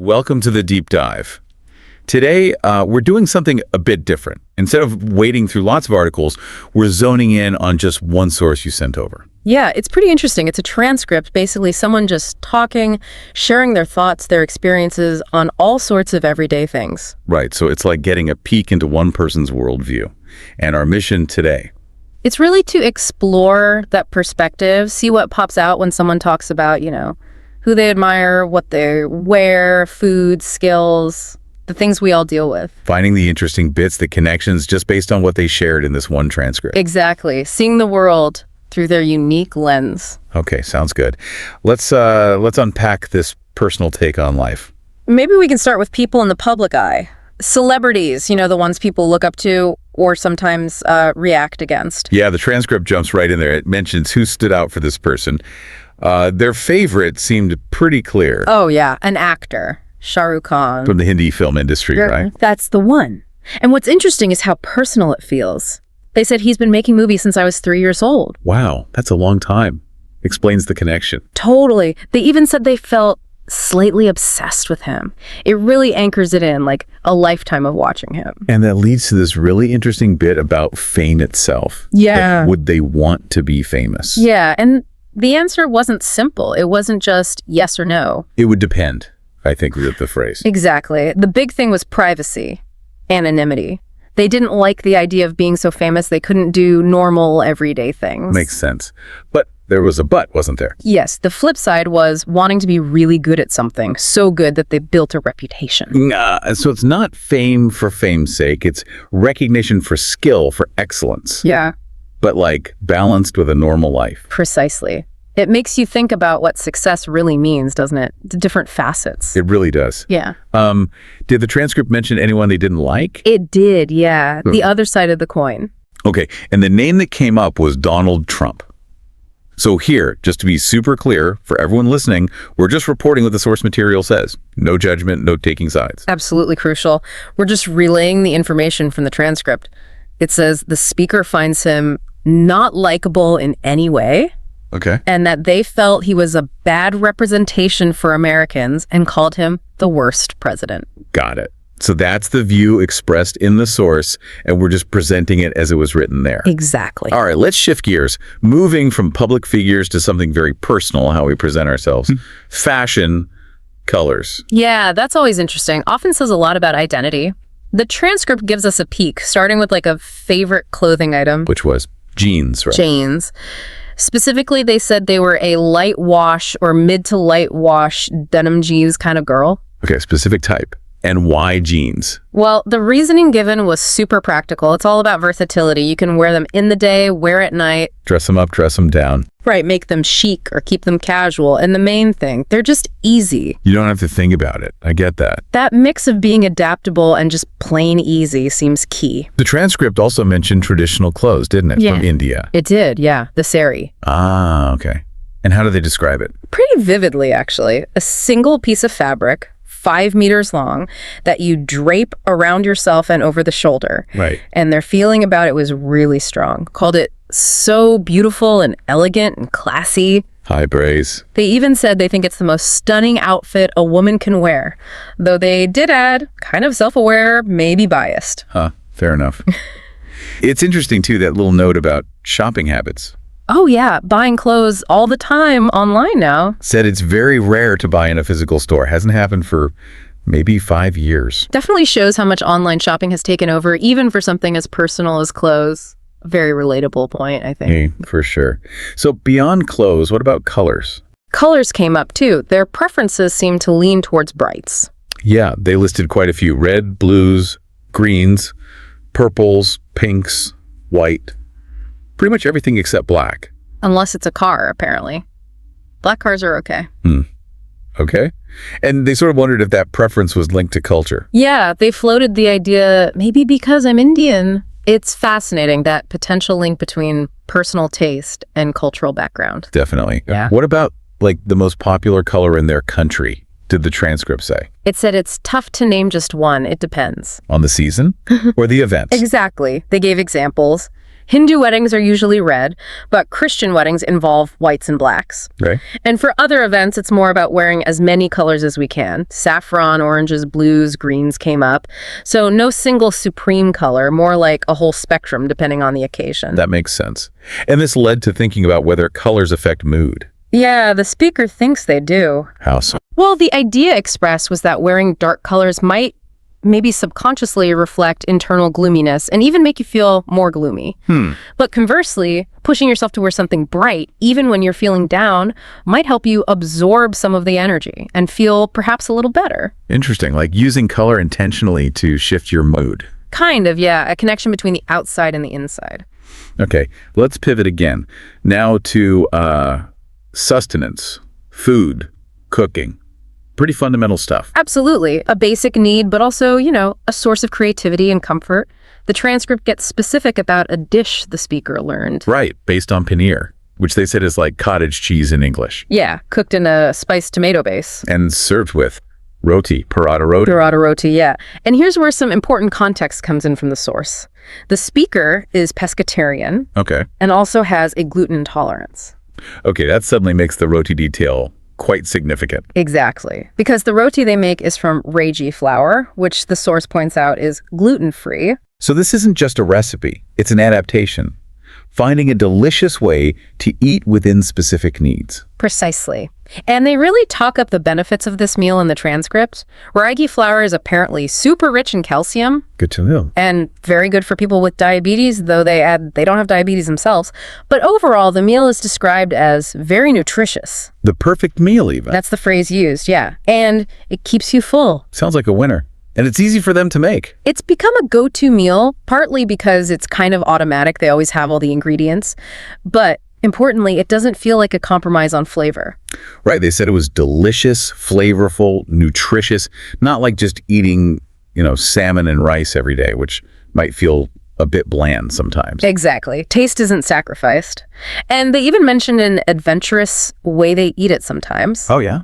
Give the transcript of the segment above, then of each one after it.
Welcome to the deep dive. Today, we're doing something a bit different. Instead of wading through lots of articles, we're zoning in on just one source you sent over. Yeah, it's pretty interesting. It's a transcript, basically someone just talking, sharing their thoughts, their experiences on all sorts of everyday things. Right, so it's like getting a peek into one person's worldview. And our mission today. It's really to explore that perspective, see what pops out when someone talks about, who they admire, what they wear, food, skills, the things we all deal with. Finding the interesting bits, the connections, just based on what they shared in this one transcript. Exactly. Seeing the world through their unique lens. Okay, sounds good. Let's unpack this personal take on life. Maybe we can start with people in the public eye. Celebrities, the ones people look up to or sometimes react against. Yeah, the transcript jumps right in there. It mentions who stood out for this person. Their favorite seemed pretty clear. Oh, yeah, an actor, Shah Rukh Khan. From the Hindi film industry, right? That's the one. And what's interesting is how personal it feels. They said he's been making movies since I was 3 years old. Wow, that's a long time. Explains the connection. Totally. They even said they felt slightly obsessed with him. It really anchors it in, like a lifetime of watching him. And that leads to this really interesting bit about fame itself. Yeah. Like, would they want to be famous? Yeah, and the answer wasn't simple. It wasn't just yes or no. It would depend, I think, is the phrase. Exactly. The big thing was privacy, anonymity. They didn't like the idea of being so famous they couldn't do normal, everyday things. Makes sense. But there was a but, wasn't there? Yes. The flip side was wanting to be really good at something, so good that they built a reputation. So it's not fame for fame's sake. It's recognition for skill, for excellence. Yeah. But like balanced with a normal life. Precisely. It makes you think about what success really means, doesn't it? The different facets. It really does. Yeah. Did the transcript mention anyone they didn't like? It did, yeah. The other side of the coin. Okay, and the name that came up was Donald Trump. So here, just to be super clear for everyone listening, we're just reporting what the source material says. No judgment, no taking sides. Absolutely crucial. We're just relaying the information from the transcript. It says the speaker finds him not likable in any way. Okay. And that they felt he was a bad representation for Americans and called him the worst president. Got it. So that's the view expressed in the source, and we're just presenting it as it was written there. Exactly. All right, let's shift gears. Moving from public figures to something very personal, how we present ourselves. Fashion, colors. Yeah, that's always interesting. Often says a lot about identity. The transcript gives us a peek, starting with like a favorite clothing item. Which was jeans, right? Jeans. Specifically, they said they were a light wash or mid to light wash denim jeans kind of girl. Okay, specific type. And why jeans? Well, the reasoning given was super practical. It's all about versatility. You can wear them in the day, wear at night. Dress them up, dress them down. Right, make them chic or keep them casual. And the main thing, they're just easy. You don't have to think about it. I get that. That mix of being adaptable and just plain easy seems key. The transcript also mentioned traditional clothes, didn't it? Yeah. From India. It did, yeah. The sari. Ah, okay. And how do they describe it? Pretty vividly, actually. A single piece of fabric, 5 meters long, that you drape around yourself and over the shoulder. Right. And their feeling about it was really strong. Called it so beautiful and elegant and classy. High praise. They even said they think it's the most stunning outfit a woman can wear. Though they did add, kind of self-aware, maybe biased. Huh, fair enough. It's interesting, too, that little note about shopping habits. Oh yeah, buying clothes all the time online now. Said it's very rare to buy in a physical store. Hasn't happened for maybe 5 years. Definitely shows how much online shopping has taken over, even for something as personal as clothes. A very relatable point, I think. Hey, for sure. So beyond clothes, what about colors? Colors came up too. Their preferences seemed to lean towards brights. Yeah, they listed quite a few. Red, blues, greens, purples, pinks, white. Pretty much everything except black. Unless it's a car, apparently. Black cars are okay. Okay. And they sort of wondered if that preference was linked to culture. Yeah, they floated the idea, maybe because I'm Indian. It's fascinating, that potential link between personal taste and cultural background. Definitely. Yeah. What about, like, the most popular color in their country? Did the transcript say? It said it's tough to name just one. It depends. On the season or the events? Exactly. They gave examples. Hindu weddings are usually red, but Christian weddings involve whites and blacks. Right. And for other events, it's more about wearing as many colors as we can. Saffron, oranges, blues, greens came up. So no single supreme color, more like a whole spectrum depending on the occasion. That makes sense. And this led to thinking about whether colors affect mood. Yeah, the speaker thinks they do. How so? Well, the idea expressed was that wearing dark colors might maybe subconsciously reflect internal gloominess and even make you feel more gloomy. But conversely, pushing yourself to wear something bright, even when you're feeling down, might help you absorb some of the energy and feel perhaps a little better. Interesting, like using color intentionally to shift your mood. Kind of, yeah, a connection between the outside and the inside. Okay, let's pivot again. Now to sustenance, food, cooking. Pretty fundamental stuff. Absolutely. A basic need, but also, a source of creativity and comfort. The transcript gets specific about a dish the speaker learned. Right, based on paneer, which they said is like cottage cheese in English. Yeah, cooked in a spiced tomato base. And served with roti, paratha roti. Paratha roti, yeah. And here's where some important context comes in from the source. The speaker is pescatarian Okay. and also has a gluten intolerance. Okay, that suddenly makes the roti detail quite significant. Exactly. Because the roti they make is from ragi flour, which the source points out is gluten-free. So this isn't just a recipe, it's an adaptation. Finding a delicious way to eat within specific needs. Precisely. And they really talk up the benefits of this meal in the transcript. Ragi flour is apparently super rich in calcium Good to know. and very good for people with diabetes, though they don't have diabetes themselves. But overall, the meal is described as very nutritious. The perfect meal even. That's the phrase used, yeah. And it keeps you full. Sounds like a winner. And it's easy for them to make. It's become a go-to meal, partly because it's kind of automatic. They always have all the ingredients. But importantly, it doesn't feel like a compromise on flavor. Right, they said it was delicious, flavorful, nutritious, not like just eating, salmon and rice every day, which might feel a bit bland sometimes. Exactly. Taste isn't sacrificed. And they even mentioned an adventurous way they eat it sometimes. Oh, yeah?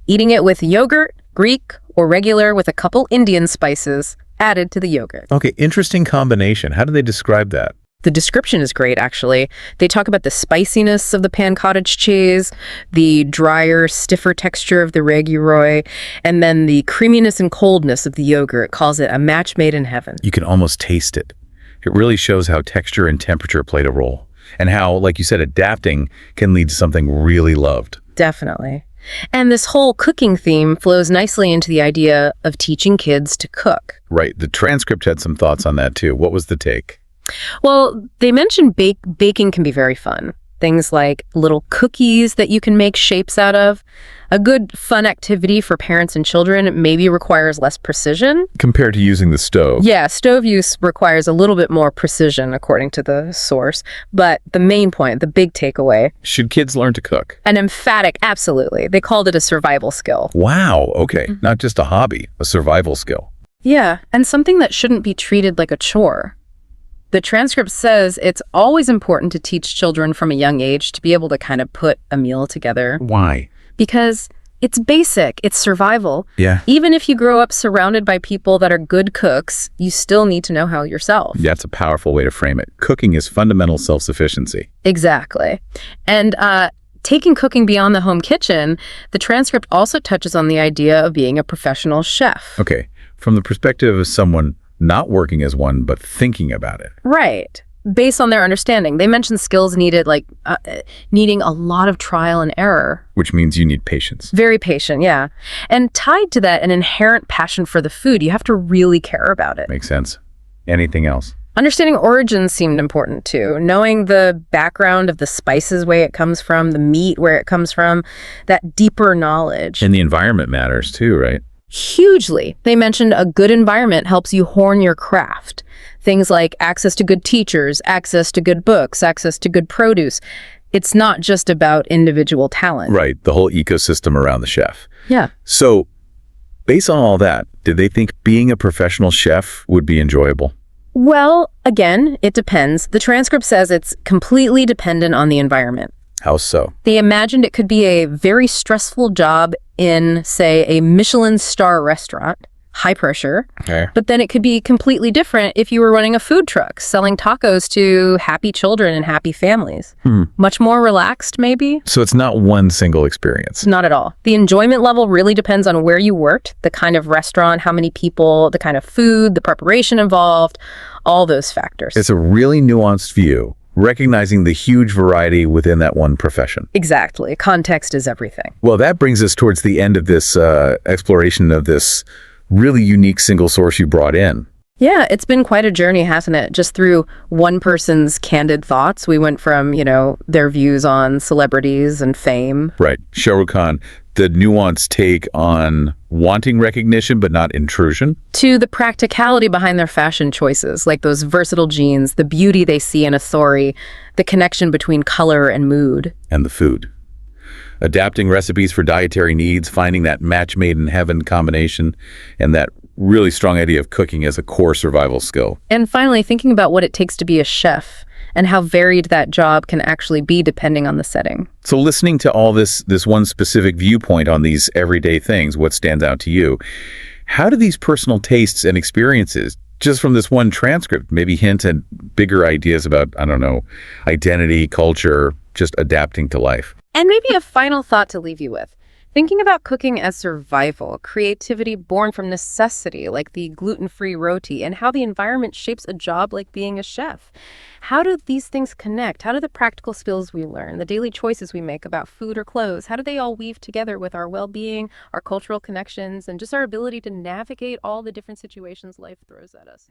Eating it with yogurt, Greek, or regular with a couple Indian spices added to the yogurt. Okay, interesting combination. How do they describe that? The description is great, actually. They talk about the spiciness of the pan cottage cheese, the drier, stiffer texture of the ragi roi, and then the creaminess and coldness of the yogurt. It calls it a match made in heaven. You can almost taste it. It really shows how texture and temperature played a role, and how, like you said, adapting can lead to something really loved. Definitely. And this whole cooking theme flows nicely into the idea of teaching kids to cook. Right, the transcript had some thoughts on that too. What was the take? Well, they mentioned baking can be very fun. Things like little cookies that you can make shapes out of. A good fun activity for parents and children maybe requires less precision. Compared to using the stove. Yeah, stove use requires a little bit more precision, according to the source. But the main point, the big takeaway, Should kids learn to cook? an emphatic absolutely. They called it a survival skill. Wow, okay. Not just a hobby, a survival skill. Yeah, and something that shouldn't be treated like a chore. The transcript says it's always important to teach children from a young age to be able to kind of put a meal together Why? because it's basic, it's survival. Yeah. Even if you grow up surrounded by people that are good cooks, you still need to know how yourself. That's a powerful way to frame it. Cooking is fundamental self-sufficiency. Exactly. And taking cooking beyond the home kitchen, the transcript also touches on the idea of being a professional chef. Okay, from the perspective of someone not working as one, but thinking about it. Right. Based on their understanding. They mentioned skills needed, like needing a lot of trial and error. Which means you need patience. Very patient, yeah. And tied to that, an inherent passion for the food. You have to really care about it. Makes sense. Anything else? Understanding origins seemed important too. Knowing the background of the spices, where it comes from, the meat, where it comes from, that deeper knowledge. And the environment matters too, right? Hugely. They mentioned a good environment helps you hone your craft. Things like access to good teachers, access to good books, access to good produce. It's not just about individual talent. Right, the whole ecosystem around the chef. Yeah. So, based on all that, did they think being a professional chef would be enjoyable? Well, again, it depends. The transcript says it's completely dependent on the environment. How so? They imagined it could be a very stressful job in, say, a Michelin star restaurant, high pressure. Okay. But then it could be completely different if you were running a food truck, selling tacos to happy children and happy families. Much more relaxed, maybe? So it's not one single experience. Not at all. The enjoyment level really depends on where you worked, the kind of restaurant, how many people, the kind of food, the preparation involved, all those factors. It's a really nuanced view, recognizing the huge variety within that one profession. Exactly. Context is everything. Well, that brings us towards the end of this exploration of this really unique single source you brought in. Yeah, it's been quite a journey, hasn't it? Just through one person's candid thoughts. We went from, their views on celebrities and fame. Right. Shah Rukh Khan, the nuanced take on wanting recognition but not intrusion. To the practicality behind their fashion choices, like those versatile jeans, the beauty they see in authority, the connection between color and mood. And the food. Adapting recipes for dietary needs, finding that match made in heaven combination, and that really strong idea of cooking as a core survival skill. And finally, thinking about what it takes to be a chef and how varied that job can actually be depending on the setting. So listening to all this one specific viewpoint on these everyday things, what stands out to you, how do these personal tastes and experiences, just from this one transcript, maybe hint at bigger ideas about, identity, culture, just adapting to life? And maybe a final thought to leave you with. Thinking about cooking as survival, creativity born from necessity, like the gluten-free roti, and how the environment shapes a job like being a chef. How do these things connect? How do the practical skills we learn, the daily choices we make about food or clothes, how do they all weave together with our well-being, our cultural connections, and just our ability to navigate all the different situations life throws at us?